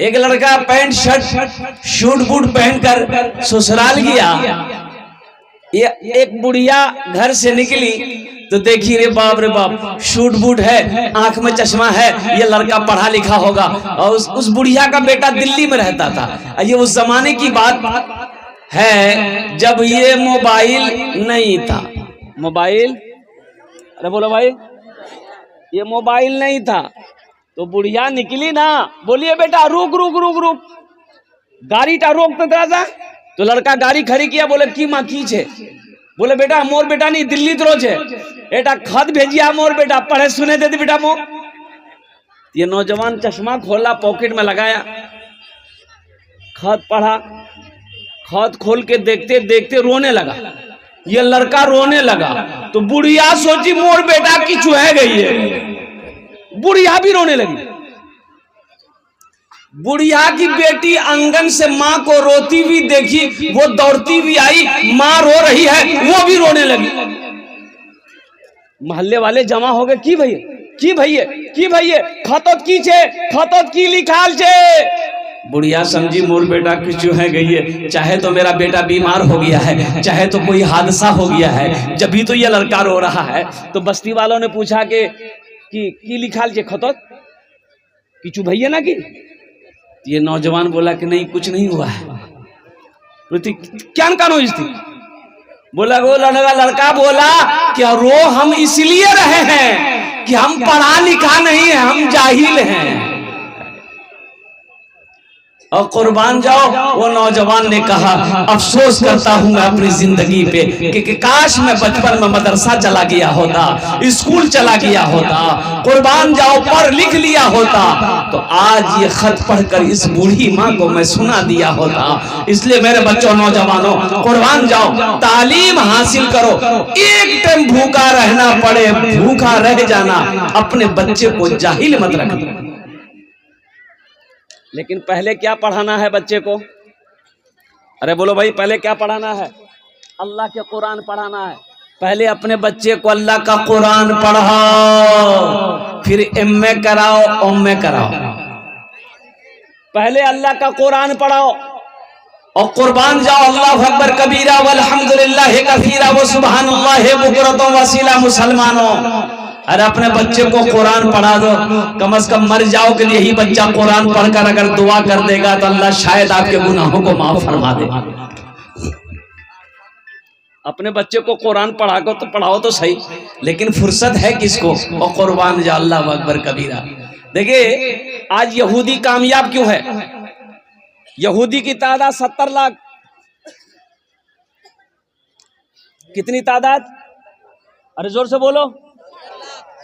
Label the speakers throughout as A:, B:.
A: एक लड़का pant shirt suit boot पहनकर ससुराल गया। ये एक बुढ़िया घर से निकली तो देखी रे बाप शूट बूट है, आंख में चश्मा है, ये लड़का पढ़ा लिखा होगा। और उस बुढ़िया का बेटा दिल्ली में रहता था। ये उस जमाने की बात है जब ये मोबाइल नहीं था। मोबाइल, अरे बोलो भाई, ये मोबाइल नहीं था। तो बुढ़िया निकली ना, बोलिए बेटा रुक रुक रुक रुक, गाड़ी टा रोक तो था। तो लड़का गाड़ी खड़ी किया, बोले की माँ की छे? बोले बेटा मोर बेटा नहीं दिल्ली तो छे, बेटा खत भेजिया मोर बेटा, पढ़े सुने दे बेटा मो। ये नौजवान चश्मा खोला, पॉकेट में लगाया, खत पढ़ा। खत खोल के देखते देखते रोने लगा। ये लड़का रोने लगा तो बुढ़िया सोची मोर बेटा की चुहे गई है। बुढ़िया भी रोने लगी। बुढ़िया की बेटी आंगन से माँ को रोती हुई देखी, वो दौड़ती हुई आई, माँ रो रही है, वो भी रोने लगी। मोहल्ले वाले जमा हो गए, की भैया खतोत की छे, खतोत की लिखाल छे। बुढ़िया समझी मोर बेटा की चुहे गई है, चाहे तो मेरा बेटा बीमार हो गया है, चाहे तो कोई हादसा हो गया है, जब भी तो ये लड़का रो रहा है। तो बस्ती वालों ने पूछा कि लिखाल छे खतोत की चु भैया ना की? ये नौजवान बोला कि नहीं कुछ नहीं हुआ है। क्या कानो थी? बोला वो लड़का बोला कि रो हम इसलिए रहे हैं कि हम पढ़ा लिखा नहीं है, हम जाहिल हैं। और कुर्बान जाओ, वो नौजवान ने कहा अफसोस करता हूं मैं अपनी जिंदगी पे कि काश मैं बचपन में मदरसा चला गया होता, स्कूल चला गया होता, कुर्बान जाओ पढ़ लिख लिया होता, तो आज ये खत पढ़कर इस बूढ़ी माँ को मैं सुना दिया होता। इसलिए मेरे बच्चों नौजवानों कुर्बान जाओ, तालीम हासिल करो। एक टाइम भूखा रहना पड़े, भूखा रह जाना, अपने बच्चे को जाहिल मत रखना। लेकिन पहले क्या पढ़ाना है बच्चे को? अरे बोलो भाई, पहले क्या पढ़ाना है? अल्लाह के कुरान पढ़ाना है। पहले अपने बच्चे को अल्लाह का कुरान पढ़ाओ, फिर एमए कराओ, ओमए कराओ। पहले अल्लाह का कुरान पढ़ाओ और कुर्बान जाओ। अल्लाहु अकबर कबीरा वल्हम्दुलिल्लाह कसीरा व सुभानअल्लाह बुकरतुम वसीला मुसलमानों। अरे अपने बच्चे को कुरान पढ़ा दो, कम से कम मर जाओ के लिए ही बच्चा कुरान पढ़कर अगर दुआ कर देगा तो अल्लाह शायद आपके गुनाहों को माफ फरमा दे। अपने बच्चे को कुरान पढ़ाओ तो सही, लेकिन फुर्सत है किसको? और कुर्बान जा अल्लाह अकबर कबीरा। देखिए आज यहूदी कामयाब क्यों है? यहूदी की तादाद 70 लाख। कितनी तादाद? अरे जोर से बोलो।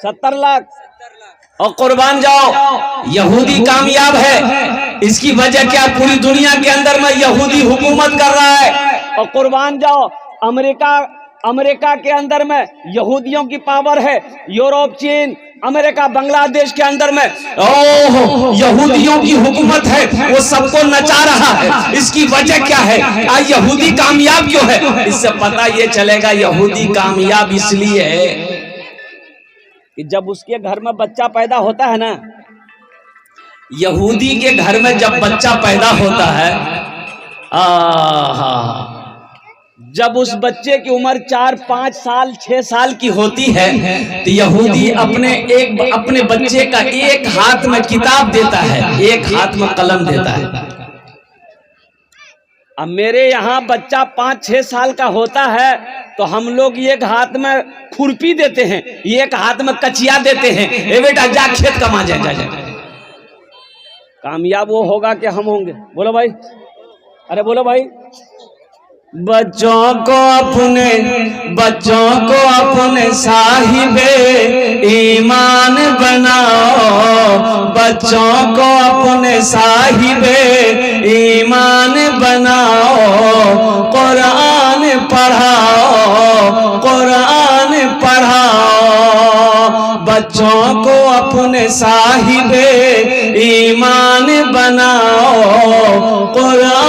A: 70 लाख। और कुर्बान जाओ यहूदी कामयाब है, इसकी वजह क्या? पूरी दुनिया के अंदर में यहूदी हुकूमत कर रहा है। और कुर्बान जाओ अमेरिका के अंदर में यहूदियों की पावर है। यूरोप, चीन, अमेरिका, बांग्लादेश के अंदर में यहूदियों की हुकूमत है, वो सबको नचा रहा है। इसकी वजह क्या है? आज यहूदी कामयाब क्यों है? इससे पता ये चलेगा यहूदी कामयाब इसलिए है कि जब उसके घर में बच्चा पैदा होता है ना, यहूदी के घर में जब बच्चा पैदा होता है, जब उस बच्चे की उम्र 4, 5 साल, 6 साल की होती है तो यहूदी अपने बच्चे का एक हाथ में किताब देता है, एक हाथ में कलम देता है। अब मेरे यहाँ बच्चा 5-6 साल का होता है तो हम लोग एक हाथ में खुरपी देते हैं, एक हाथ में कचिया देते हैं, ए बेटा जा खेत कमा जा। कामयाब वो होगा कि हम होंगे? बोलो भाई, अरे बोलो भाई। बच्चों को अपने साहिबे ईमान बनाओ, बच्चों को अपने साहिबे ईमान बनाओ, कुरान पढ़ाओ, बच्चों को अपने साहिबे ईमान बनाओ, कुरान